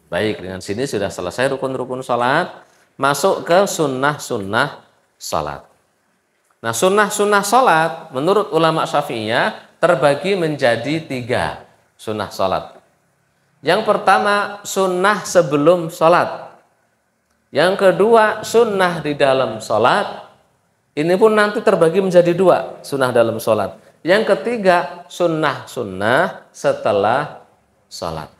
Baik, dengan sini sudah selesai rukun-rukun sholat, masuk ke sunnah-sunnah sholat. Nah, sunnah-sunnah sholat menurut ulama Syafi'iyah terbagi menjadi 3 sunnah sholat. Yang pertama, sunnah sebelum sholat. Yang kedua, sunnah di dalam sholat. Ini pun nanti terbagi menjadi 2 sunnah dalam sholat. Yang ketiga, sunnah-sunnah setelah sholat.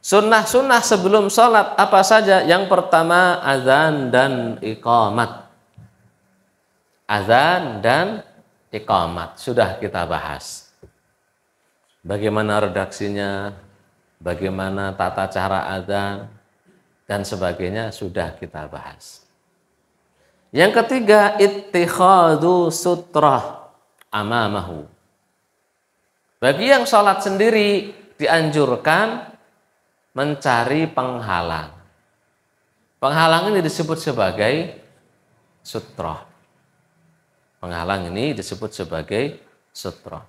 Sunnah-sunnah sebelum sholat apa saja? Yang pertama, azan dan iqamat. Azan dan iqamat sudah kita bahas. Bagaimana redaksinya, bagaimana tata cara azan, dan sebagainya sudah kita bahas. Yang ketiga, ittikhadu sutrah amamahu. Bagi yang sholat sendiri dianjurkan mencari penghalang. Penghalang ini disebut sebagai sutroh. Penghalang ini disebut sebagai sutroh.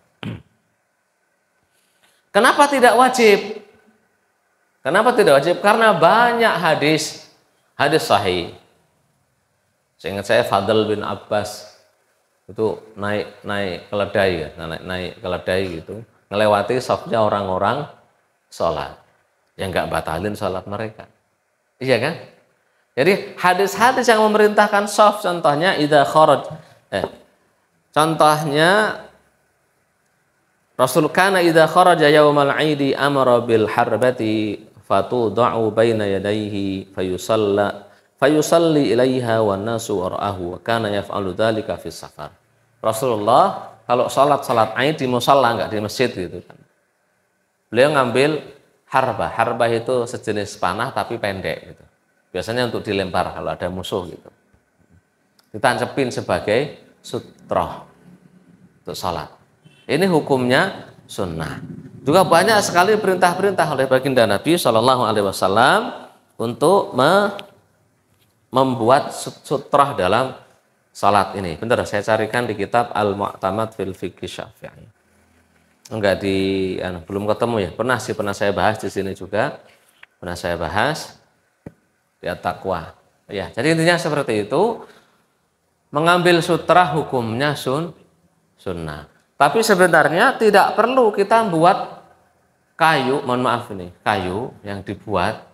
Kenapa tidak wajib? Kenapa tidak wajib? Karena banyak hadis sahih. Seingat saya Fadl bin Abbas itu naik keledai, naik keledai gitu, melewati safnya orang-orang sholat. Yang nggak batalin sholat mereka. Iya kan? Jadi hadis-hadis yang memerintahkan shaf, contohnya contohnya Rasul kana idza kharaja yaumal 'idi amara bil harbati fatud'u baina yadayhi fayusalli ilaiha wan nasu wara'ahu wa kana yaf'alu dzalika fis safar. Rasulullah kalau salat Aid di musalla, enggak di masjid gitu kan. Beliau ngambil harbah itu sejenis panah tapi pendek gitu. Biasanya untuk dilempar kalau ada musuh gitu. Ditancepin sebagai sutroh untuk sholat. Ini hukumnya sunnah. Juga banyak sekali perintah-perintah oleh baginda Nabi Shallallahu Alaihi Wasallam untuk membuat sutroh dalam sholat ini. Bentar, saya carikan di kitab Al-Mu'tamad fil Fiqh Syafi'i. Enggak belum ketemu ya. Pernah saya bahas di sini juga. Pernah saya bahas di At-Taqwa. Ya, jadi intinya seperti itu. Mengambil sutra hukumnya sunnah. Tapi sebenarnya tidak perlu kita buat kayu, kayu yang dibuat.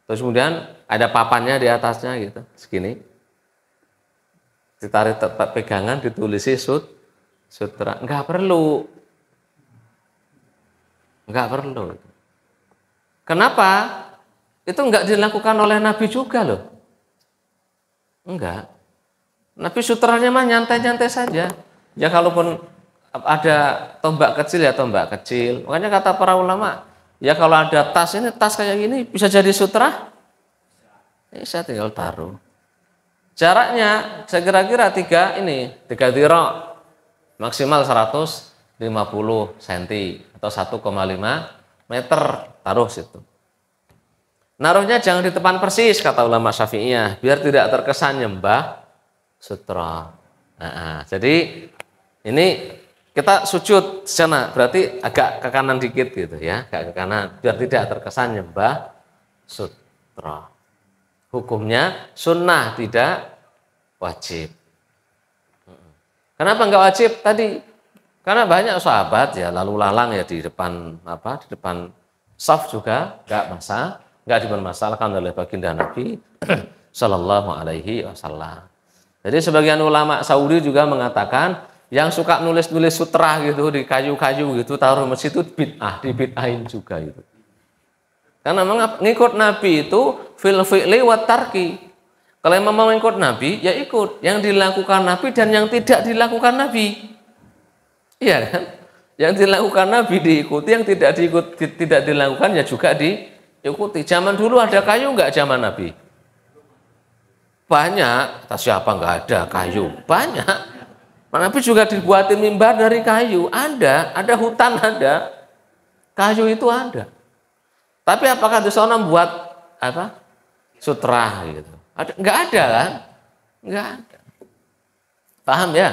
Terus kemudian ada papannya di atasnya gitu, segini. Ditarik tempat pegangan, ditulisi sutra. Enggak perlu. Enggak perlu. Kenapa? Itu enggak dilakukan oleh Nabi juga loh. Enggak. Nabi sutranya mah nyantai-nyantai saja. Ya kalaupun ada tombak kecil ya tombak kecil. Makanya kata para ulama, ya kalau ada tas kayak gini bisa jadi sutra. Ini saya tinggal taruh. Jaraknya saya kira-kira 3 dhira. Maksimal 150 cm atau 1,5 meter, taruh situ. Naruhnya jangan di depan persis kata ulama Syafi'iyah, biar tidak terkesan nyembah sutra. Jadi ini kita sujud sana, berarti agak ke kanan dikit gitu ya, agak ke kanan biar tidak terkesan nyembah sutra. Hukumnya sunnah, tidak wajib. Kenapa enggak wajib tadi? Karena banyak sahabat ya lalu lalang ya di depan shaf juga enggak dipermasalahkan oleh baginda Nabi Shallallahu Alaihi Wasallam. Jadi sebagian ulama Saudi juga mengatakan yang suka nulis-nulis sutra gitu di kayu-kayu gitu taruh masjid itu dibid'ahin juga gitu. Karena mengikut Nabi itu fil fi'li wat tarki. Kalau yang mau mengikut Nabi ya ikut yang dilakukan Nabi dan yang tidak dilakukan Nabi. Iya kan? Yang dilakukan Nabi diikuti, yang tidak dilakukan ya juga diikuti. Zaman dulu ada kayu enggak zaman Nabi? Banyak. Kata siapa enggak ada kayu? Banyak. Nabi juga dibuatin mimbar dari kayu. Ada hutan ada. Kayu itu ada. Tapi apakah di sana buat sutra gitu? Enggak ada kan? Enggak ada. Paham ya?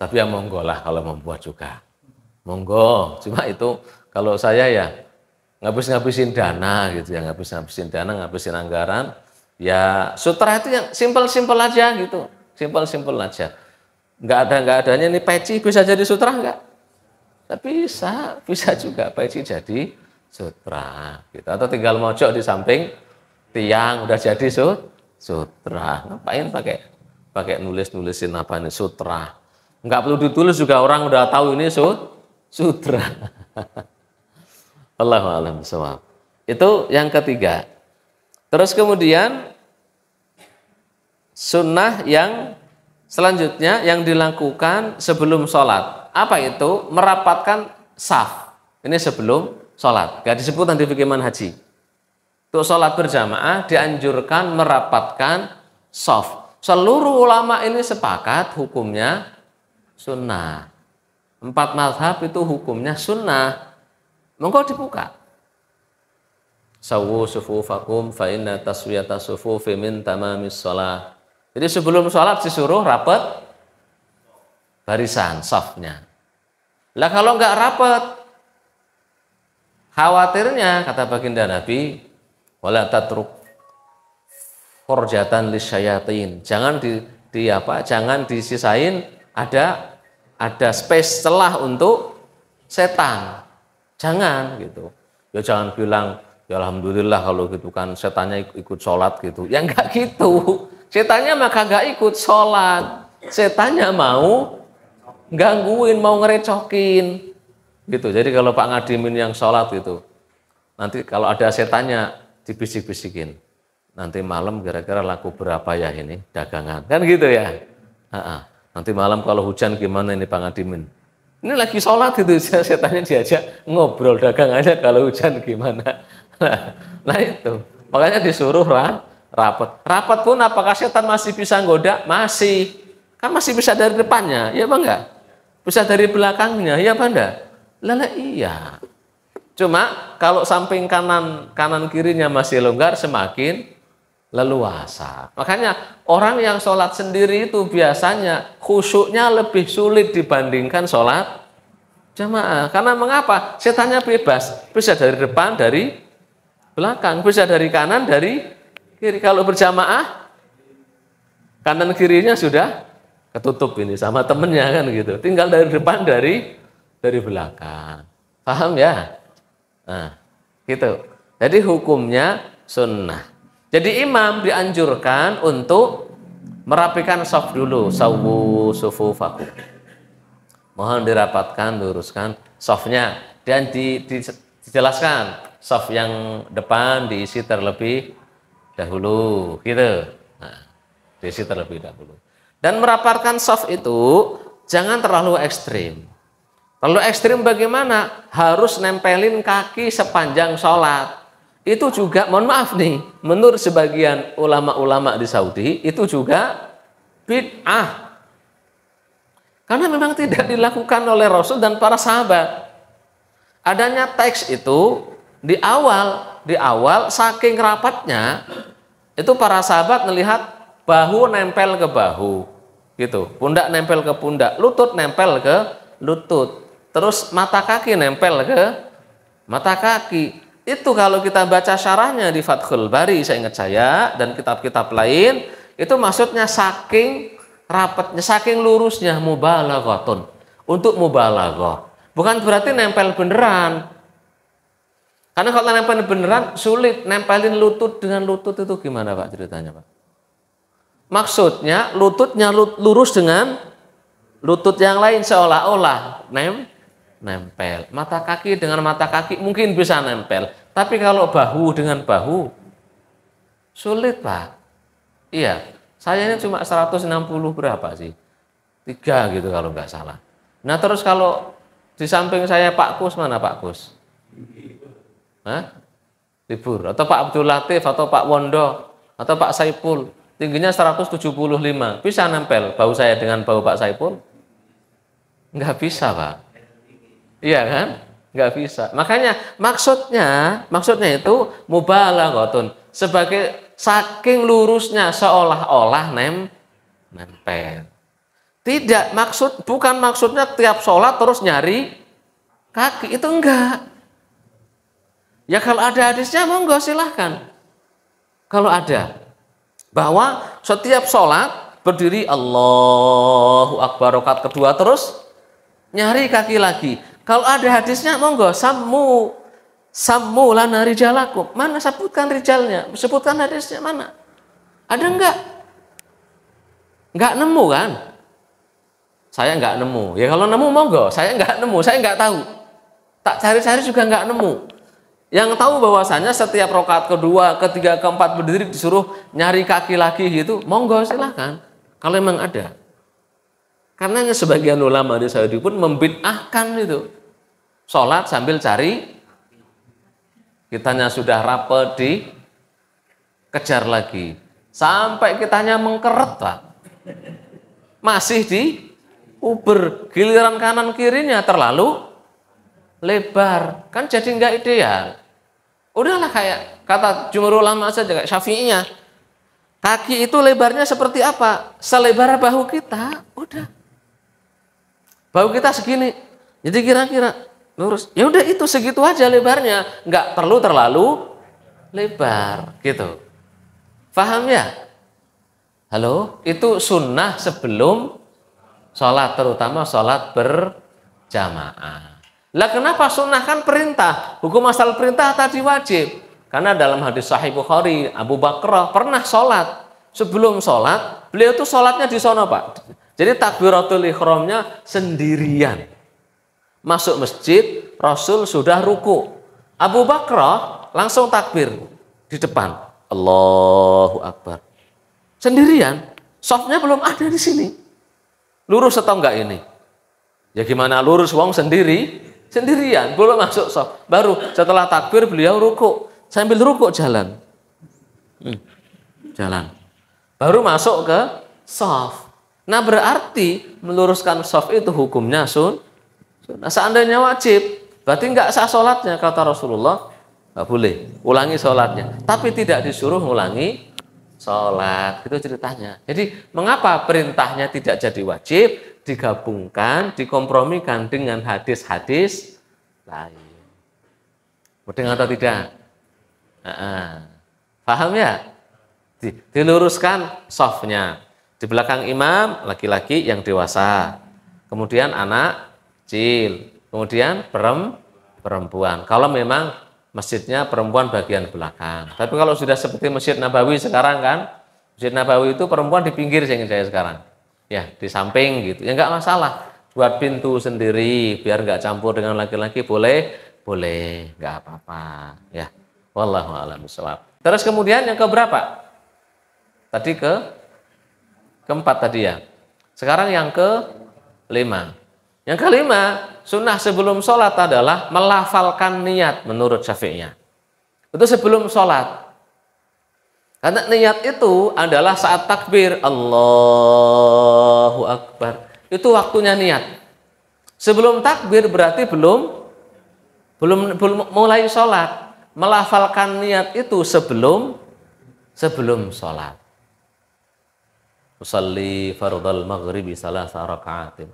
Tapi ya monggo lah kalau membuat juga. Monggo. Cuma itu kalau saya ya ngabis-ngabisin dana gitu ya, ngabis-ngabisin dana, ngabisin anggaran. Ya sutra itu yang simpel-simpel aja gitu, simpel-simpel aja. Nggak adanya nih peci bisa jadi sutra nggak? Tapi bisa juga peci jadi sutra. Gitu. Atau tinggal mojok di samping tiang udah jadi sutra. Ngapain pakai nulisin apa ini sutra? Nggak perlu ditulis juga orang udah tahu ini sutra. Allahu a'lam bishawab. Itu yang ketiga. Terus kemudian sunnah yang selanjutnya yang dilakukan sebelum sholat. Apa itu? Merapatkan saf. Ini sebelum sholat. Gak disebut nanti fikih manhaji. Untuk sholat berjamaah dianjurkan merapatkan saf. Seluruh ulama ini sepakat hukumnya sunnah. 4 mazhab itu hukumnya sunnah. Monggo dibuka. Sawu sufufakum fa inna taswiyata sufufi min tamamis shalah. Jadi sebelum sholat disuruh rapat barisan safnya. Lah kalau nggak rapat, khawatirnya kata baginda Nabi, wala tatruk furjatan lisyayatin. Jangan jangan disisain ada space celah untuk setan. Jangan gitu. Ya jangan bilang ya alhamdulillah kalau gitu kan setannya ikut sholat gitu. Ya enggak gitu. Setannya maka enggak ikut sholat. Setannya mau gangguin, mau ngerecokin. Gitu. Jadi kalau Pak Ngadimin yang sholat gitu, nanti kalau ada setannya dibisik-bisikin. Nanti malam kira-kira laku berapa ya ini dagangan. Kan gitu ya. Nanti malam kalau hujan gimana ini Pak Ngadimin. Ini lagi sholat gitu, setannya diajak ngobrol dagangannya kalau hujan gimana. Nah itu, makanya disuruh rapat. Rapat pun apakah setan masih bisa nggoda? Masih. Kan masih bisa dari depannya, ya Bang enggak? Bisa dari belakangnya, ya Bang enggak? Lala iya. Cuma kalau samping kanan kirinya masih longgar semakin leluasa. Makanya orang yang sholat sendiri itu biasanya khusyuknya lebih sulit dibandingkan sholat jamaah. Karena mengapa? Setannya bebas. Bisa dari depan, dari belakang. Bisa dari kanan, dari kiri. Kalau berjamaah, kanan kirinya sudah ketutup ini sama temennya kan gitu. Tinggal dari depan, dari belakang. Paham ya? Nah, gitu. Jadi hukumnya sunnah. Jadi imam dianjurkan untuk merapikan shaf dulu, sawu sufufakum. Mohon dirapatkan, luruskan shafnya dan dijelaskan shaf yang depan diisi terlebih dahulu, gitu. Nah, diisi terlebih dahulu. Dan merapatkan shaf itu jangan terlalu ekstrim. Terlalu ekstrim bagaimana? Harus nempelin kaki sepanjang sholat. Itu juga, mohon maaf nih, menurut sebagian ulama-ulama di Saudi, itu juga bid'ah. Karena memang tidak dilakukan oleh Rasul dan para sahabat. Adanya teks itu di awal saking rapatnya, itu para sahabat melihat bahu nempel ke bahu, gitu. Pundak nempel ke pundak, lutut nempel ke lutut. Terus mata kaki nempel ke mata kaki. Itu kalau kita baca syarahnya di Fathul Bari, saya ingat saya, dan kitab-kitab lain, itu maksudnya saking rapatnya, saking lurusnya, mubalaghatun. Untuk mubalaghah. Bukan berarti nempel beneran. Karena kalau nempel beneran, sulit. Nempelin lutut dengan lutut itu gimana Pak ceritanya Pak? Maksudnya lututnya lurus dengan lutut yang lain seolah-olah nempel. Mata kaki dengan mata kaki mungkin bisa nempel. Tapi kalau bahu dengan bahu, sulit Pak. Iya, saya ini cuma 160 berapa sih? 3 gitu kalau nggak salah. Nah terus kalau di samping saya Pak Kus, mana Pak Kus? Hah? Libur. Atau Pak Abdul Latif, atau Pak Wondo, atau Pak Saipul. Tingginya 175. Bisa nempel bahu saya dengan bahu Pak Saipul? Nggak bisa Pak. Iya kan? Nggak bisa. Makanya maksudnya itu mubalaghatun, sebagai saking lurusnya seolah-olah nempel. Tidak, bukan maksudnya tiap sholat terus nyari kaki, itu enggak. Ya kalau ada hadisnya monggo silahkan. Kalau ada bahwa setiap sholat berdiri Allahu Akbar rakaat kedua terus nyari kaki lagi. Kalau ada hadisnya monggo sammu lana rijalakum. Mana sebutkan rijalnya, sebutkan hadisnya mana? Ada enggak? Enggak nemu kan? Saya enggak nemu. Ya kalau nemu monggo, saya enggak nemu, saya enggak tahu. Tak cari-cari juga enggak nemu. Yang tahu bahwasanya setiap rakaat kedua, ketiga, keempat berdiri disuruh nyari kaki lagi gitu, monggo silahkan. Kalau memang ada. Karena sebagian ulama di Saudi pun membid'ahkan itu. Sholat sambil cari, kitanya sudah rapet dikejar lagi. Sampai kitanya mengkeret, Pak. Masih di uber, giliran kanan kirinya terlalu lebar. Kan jadi nggak ideal. Udahlah kayak kata jumhur ulama saja, kayak Syafi'iyah. Kaki itu lebarnya seperti apa? Selebar bahu kita. Udah. Bahu kita segini. Jadi kira-kira lurus. Ya udah itu segitu aja lebarnya. Nggak perlu terlalu lebar. Gitu. Paham ya? Halo? Itu sunnah sebelum sholat. Terutama sholat berjamaah. Lah kenapa sunnah kan perintah? Hukum asal perintah tadi wajib. Karena dalam hadis Sahih Bukhari, Abu Bakar pernah sholat. Sebelum sholat, beliau tuh sholatnya di sono, Pak. Jadi takbiratul ihramnya sendirian. Masuk masjid, Rasul sudah ruku. Abu Bakar langsung takbir di depan. Allahu Akbar. Sendirian. Softnya belum ada di sini. Lurus atau enggak ini? Ya gimana lurus wong sendirian, belum masuk soft. Baru setelah takbir beliau ruku, sambil ruku jalan. Jalan. Baru masuk ke soft. Nah berarti meluruskan soft itu hukumnya sunnah. Seandainya wajib, berarti nggak sah sholatnya kata Rasulullah. Nggak boleh, ulangi sholatnya. Tapi tidak disuruh ulangi sholat. Itu ceritanya. Jadi mengapa perintahnya tidak jadi wajib? Digabungkan, dikompromikan dengan hadis-hadis lain. Mudeng atau tidak? Paham ya? Diluruskan softnya. Di belakang imam, laki-laki yang dewasa. Kemudian anak kecil. Kemudian perempuan. Kalau memang masjidnya perempuan bagian belakang. Tapi kalau sudah seperti Masjid Nabawi sekarang kan, Masjid Nabawi itu perempuan di pinggir saya sekarang. Ya, di samping gitu. Ya enggak masalah. Buat pintu sendiri biar enggak campur dengan laki-laki boleh, enggak apa-apa, ya. Wallahu a'lam bishawab. Terus kemudian yang keberapa? Tadi keempat tadi ya. Sekarang yang kelima. Yang kelima, sunnah sebelum sholat adalah melafalkan niat menurut Syafi'iyah. Itu sebelum sholat. Karena niat itu adalah saat takbir Allahu Akbar. Itu waktunya niat. Sebelum takbir berarti belum mulai sholat. Melafalkan niat itu sebelum sholat. Usalli fardal maghribi salasa raka'atin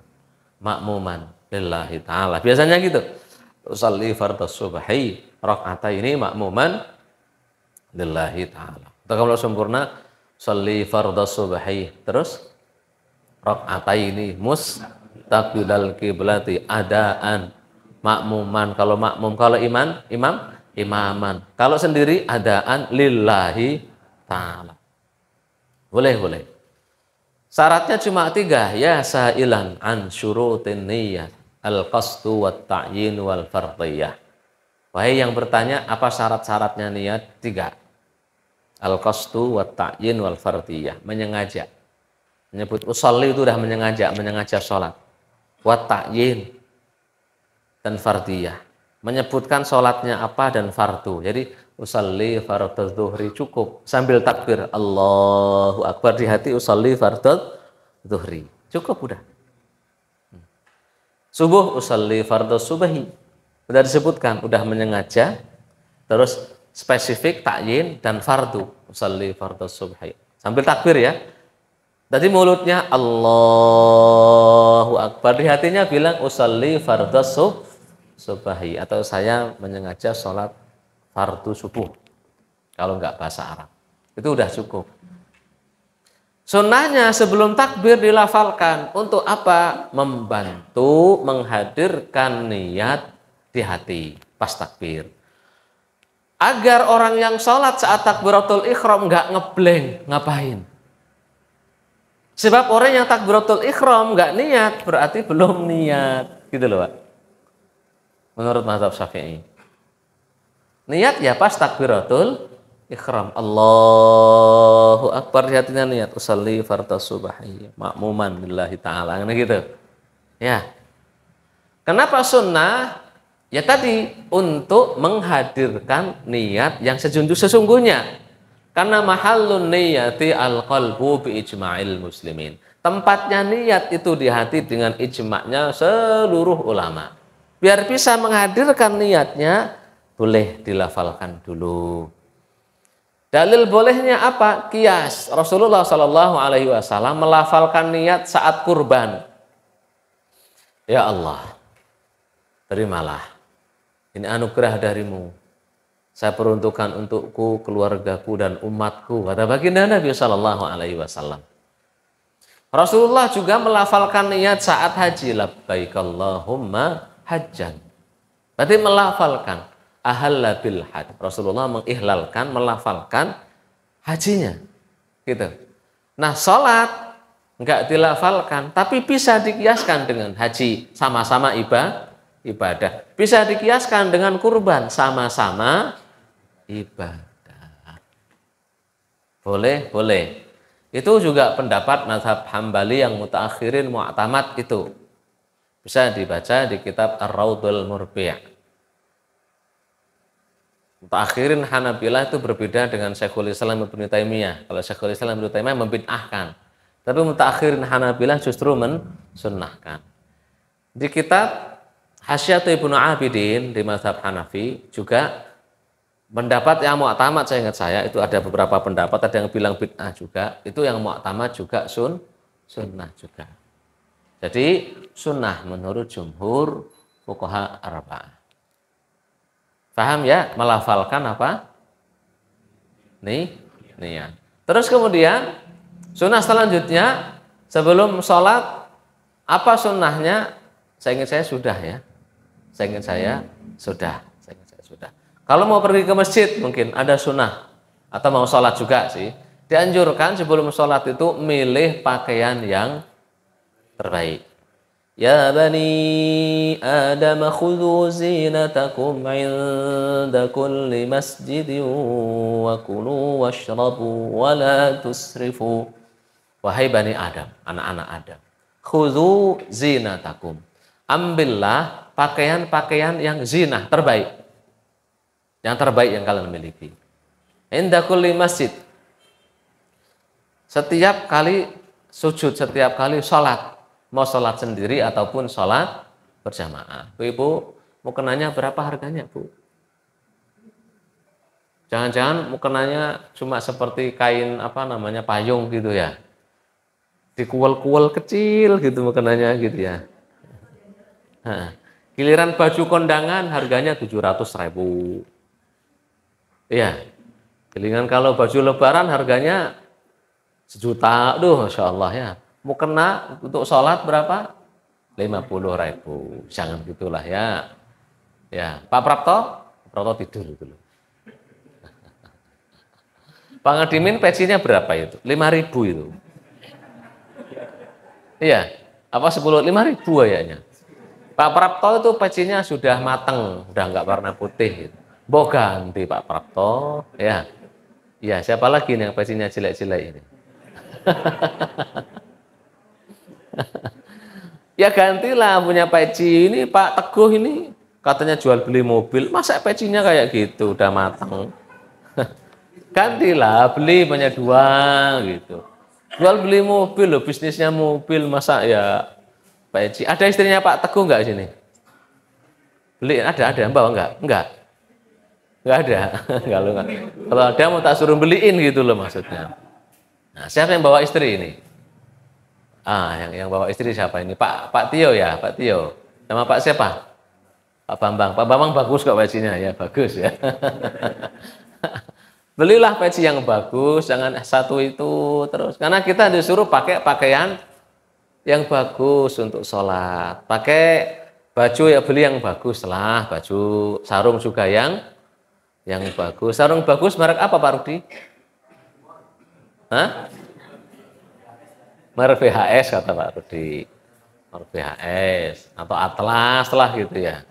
ma'muman lillahi ta'ala. Biasanya gitu. Usalli fardal subhi raka'ataini ma'muman lillahi ta'ala. Atau kalau sempurna, sholli fardhu subhi, terus rak'ataini mustaqbilal qiblati adaan makmuman. Kalau makmum, kalau imaman. Kalau sendiri adaan lillahi ta'ala. Boleh. Syaratnya cuma 3, ya sa'ilan an syurutin niyyah al-qasdu wat ta'yin wal fardhiyah. Wahai yang bertanya apa syarat-syaratnya niat? 3. Al-qasdu wa ta'yin wal fardiyah, menyengaja. Menyebut usolli itu sudah menyengaja sholat. Wa ta'yin dan fardiyah. Menyebutkan sholatnya apa dan fardu. Jadi usolli fardhu zuhri cukup. Sambil takbir Allahu Akbar di hati usolli fardhu zuhri. Cukup udah. Subuh usolli fardhu subhi. Sudah disebutkan, udah menyengaja. Terus spesifik, ta'yin, dan fardu. Usalli fardhu subhi. Sambil takbir ya. Tadi mulutnya Allahu Akbar. Di hatinya bilang usalli fardhu subhi. Atau saya menyengaja sholat fardu subuh. Kalau nggak bahasa Arab. Itu udah cukup. Sunnahnya sebelum takbir dilafalkan. Untuk apa? Membantu menghadirkan niat di hati pas takbir. Agar orang yang sholat saat takbiratul ihram nggak ngeblank, ngapain? Sebab orang yang takbiratul ihram nggak niat, berarti belum niat. Gitu loh Pak. Menurut mazhab Syafi'i. Niat ya pas takbiratul ihram. Allahu Akbar, di hatinya niat. Usalli fardhu subhi ma'muman lillahi ta'ala. Gitu. Ya. Kenapa sunnah? Ya tadi, untuk menghadirkan niat yang sesungguhnya. Karena mahallun niyati al-qalbu bi ijma'il muslimin. Tempatnya niat itu di hati dengan ijma'nya seluruh ulama. Biar bisa menghadirkan niatnya, boleh dilafalkan dulu. Dalil bolehnya apa? Qiyas. Rasulullah SAW melafalkan niat saat kurban. Ya Allah, terimalah. Ini anugerah darimu. Saya peruntukkan untukku, keluargaku, dan umatku. Kata baginda Nabi SAW. Rasulullah juga melafalkan niat saat haji. Labbaik Allahumma hajjan. Berarti melafalkan. Ahalla bil hajj. Rasulullah mengihlalkan, melafalkan hajinya. Gitu. Nah, sholat enggak dilafalkan, tapi bisa dikiaskan dengan haji. Sama-sama ibadah. Bisa dikiaskan dengan kurban, sama-sama ibadah. Boleh. Itu juga pendapat mazhab Hambali yang mutaakhirin mu'tamad itu. Bisa dibaca di kitab Ar-Raudhul Murbi'. Mutaakhirin Hanabilah itu berbeda dengan Syekhul Islam Ibnu Taimiyah. Kalau Syekhul Islam Ibnu Taimiyah membid'ahkan, tapi mutaakhirin Hanabilah justru mensunnahkan. Di kitab Hasyiatu Ibnu Abidin di mazhab Hanafi juga pendapat yang mu'tamad, saya ingat itu ada beberapa pendapat, ada yang bilang bid'ah juga, itu yang mu'tamad juga sunnah juga. Jadi sunnah menurut jumhur fuqaha arba'ah. Paham ya? Melafalkan apa? Niat. Terus kemudian sunnah selanjutnya sebelum sholat, apa sunnahnya? Saya ingat saya sudah. Kalau mau pergi ke masjid mungkin ada sunnah, atau mau sholat juga sih, dianjurkan sebelum sholat itu milih pakaian yang terbaik. Ya bani Adam khudhu zinatakum inda kulli masjidin wa kulu washrabu wa la tusrifu. Wahai bani Adam, anak-anak Adam, khudhu zinatakum, ambillah pakaian-pakaian yang zinah, terbaik. Yang terbaik yang kalian miliki. Inda kulli masjid. Setiap kali sujud, setiap kali sholat. Mau sholat sendiri ataupun sholat berjamaah. Bu, mukenanya berapa harganya, Bu? Jangan-jangan mukenanya cuma seperti kain payung gitu ya. Dikuel-kuel kecil gitu mukenanya gitu ya. Giliran baju kondangan harganya 700.000. Iya. Giliran kalau baju lebaran harganya 1 juta. Aduh, Masya Allah ya. Mukena untuk sholat berapa? 50.000. Jangan gitulah ya. Ya, Pak Prapto tidur dulu. Pak Ngadimin pecinya berapa itu? 5.000 itu. Iya. Apa 10? 5.000 kayaknya. Pak Prapto itu pecinya sudah mateng, udah nggak warna putih gitu. Mau ganti Pak Prapto, ya. Ya, siapa lagi nih yang pecinya jelek-jelek ini? Ya gantilah punya peci ini, Pak Teguh ini katanya jual beli mobil, masa pecinya kayak gitu udah matang. Gantilah, beli banyak 2 gitu. Jual beli mobil loh, bisnisnya mobil, masa ya peci. Ada istrinya Pak Teguh enggak sini? Beli ada bawa enggak ada. Kalau ada mau tak suruh beliin gitu loh maksudnya. Nah, siapa yang bawa istri ini? Yang bawa istri siapa ini? Pak Tio ya, Pak Tio. Nama Pak siapa? Pak Bambang bagus kok pecinya ya, bagus ya. Belilah peci yang bagus, jangan satu itu terus. Karena kita disuruh pakai pakaian yang bagus untuk sholat. Pakai baju ya beli yang bagus lah, baju sarung juga yang bagus. Sarung bagus merek apa Pak Rudi? Hah? Merek VHS kata Pak Rudi. Merek VHS atau Atlas lah gitu ya.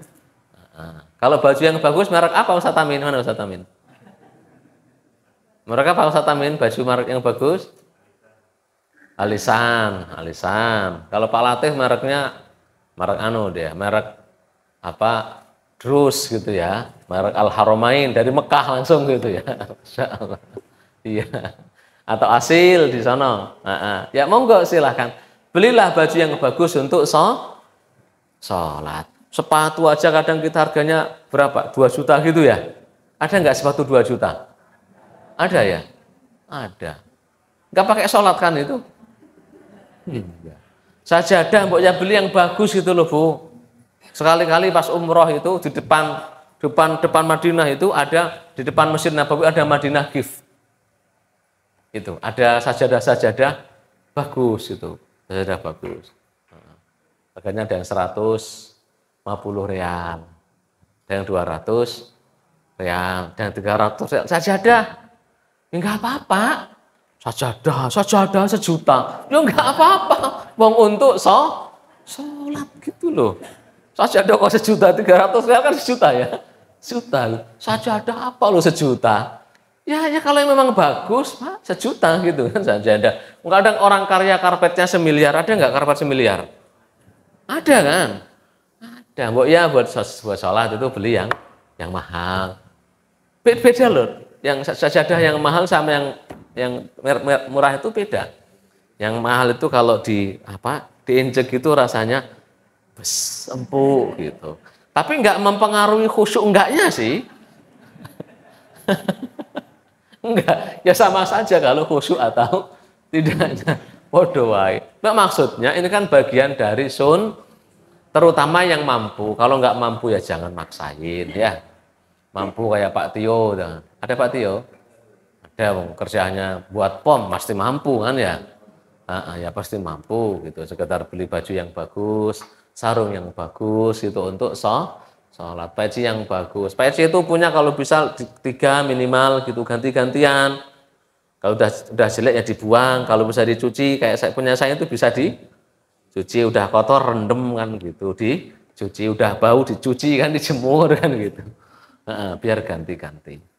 Nah, kalau baju yang bagus merek apa Ustaz Amin? Mana Ustaz Amin? Mereka Pak Ustaz Amin, baju merek yang bagus? Alisan. Kalau Pak Latif mereknya merek merek apa? Drus gitu ya. Merek Al Haramain dari Mekah langsung gitu ya. Masyaallah. Iya. Atau Asil di sana. Ya monggo silahkan. Belilah baju yang bagus untuk sholat. Sepatu aja kadang kita harganya berapa? 2 juta gitu ya. Ada nggak sepatu 2 juta? Ada ya? Ada. Nggak pakai sholat kan itu? Iya. Sajadah mbok ya beli yang bagus gitu loh Bu. Sekali-kali pas umroh itu di depan Madinah itu ada, di depan Masjid Nabawi ada Madinah gift. Itu ada sajadah bagus itu. Sajadah bagus. Harganya ada yang 150 real. Ada yang 200 real. Dan 300 real. Sajadah. Enggak apa-apa. Sajadah sejuta. Ya enggak apa-apa. Wong untuk sholat gitu loh. Sajadah kok sejuta, 300 real kan sejuta ya. Sejuta loh. Sajadah apa loh sejuta? Ya kalau yang memang bagus, Pak, sejuta gitu kan sajadah. Kadang orang karya karpetnya semiliar, ada enggak karpet semiliar? Ada kan? Ada. Buat sholat itu beli yang mahal. Beda loh. Yang sajadah yang mahal sama yang murah itu beda. Yang mahal itu kalau diinjek itu rasanya empuk gitu. Tapi enggak mempengaruhi khusyuk enggaknya sih. Enggak, ya sama saja kalau khusyuk atau tidaknya. Bodoh wae. Nah, maksudnya ini kan bagian dari terutama yang mampu. Kalau enggak mampu ya jangan maksain ya. Mampu kayak Pak Tio. Ada Pak Tio? Ada kerjanya buat POM, pasti mampu kan ya. Ya pasti mampu gitu. Sekedar beli baju yang bagus, sarung yang bagus gitu untuk sholat. Peci yang bagus. Peci itu punya kalau bisa 3 minimal gitu, ganti-gantian. Kalau udah jelek ya dibuang. Kalau bisa dicuci kayak punya saya itu bisa dicuci. Udah kotor rendem kan gitu, dicuci. Udah bau dicuci kan, dijemur kan gitu. Biar ganti-ganti.